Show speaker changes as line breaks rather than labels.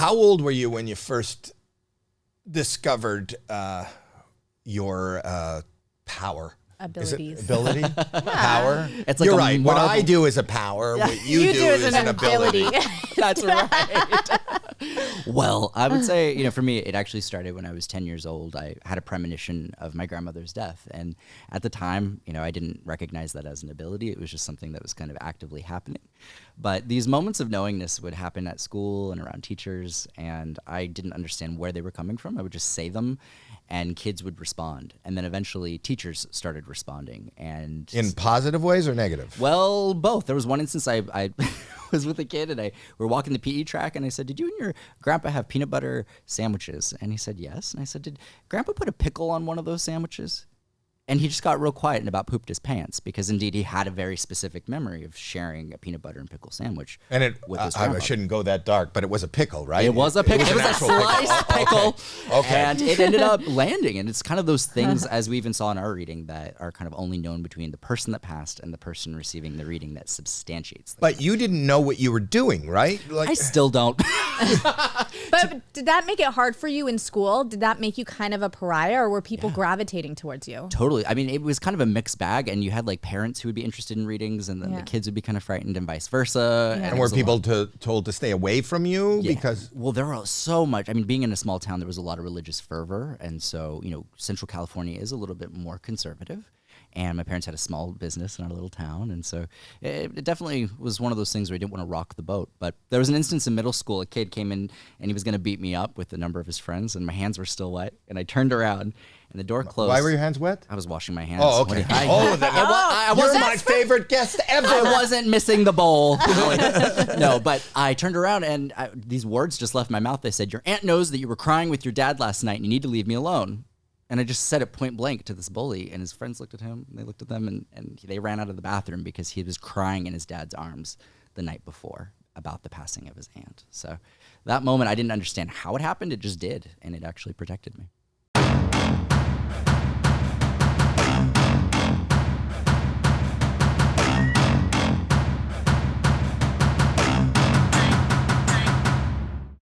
How old were you when you first discovered your power?
Abilities.
Is it ability? Power?
It's like
You're
a
right. What
marvel-
I do is a power. What you do is an ability.
That's right. Well, I would say, for me, it actually started when I was 10 years old. I had a premonition of my grandmother's death. And at the time, I didn't recognize that as an ability. It was just something that was kind of actively happening. But these moments of knowingness would happen at school and around teachers, and I didn't understand where they were coming from. I would just say them, and kids would respond. And then eventually teachers started responding. And
In positive ways or negative?
well, both. There was one instance I was with a kid, and we're walking the PE track, and I said, "Did you and your grandpa have peanut butter sandwiches?" And he said, "Yes." And I said, "Did grandpa put a pickle on one of those sandwiches?" And he just got real quiet and about pooped his pants, because indeed he had a very specific memory of sharing a peanut butter and pickle sandwich.
And
with his
I
grandpa.
shouldn't go that dark, but it was a pickle, right?
It was a pickle. It was
an
a
actual
sliced pickle.
Okay.
And it ended up landing. And it's kind of those things, as we even saw in our reading, that are kind of only known between the person that passed and the person receiving the reading that substantiates.
But you didn't know what you were doing, right? Like,
I still don't.
But did that make it hard for you in school? Did that make you kind of a pariah, or were people gravitating towards you?
Totally. I mean, it was kind of a mixed bag, and you had like parents who would be interested in readings, and then the kids would be kind of frightened, and vice versa.
and were people told to stay away from you because?
Well, there was so much. I mean, being in a small town, there was a lot of religious fervor, and so Central California is a little bit more conservative. And my parents had a small business in our little town, and so it definitely was one of those things where I didn't want to rock the boat. But there was an instance in middle school, a kid came in and he was going to beat me up with a number of his friends, and my hands were still wet, and I turned around and the door closed.
Why were your hands wet?
I was washing my hands.
Oh, okay. You're my favorite guest ever.
I wasn't missing the bowl. No, but I turned around and these words just left my mouth. They said, "Your aunt knows that you were crying with your dad last night and you need to leave me alone." And I just said it point blank to this bully, and his friends looked at him, and they looked at them, and they ran out of the bathroom because he was crying in his dad's arms the night before about the passing of his aunt. So that moment, I didn't understand how it happened. It just did, and it actually protected me.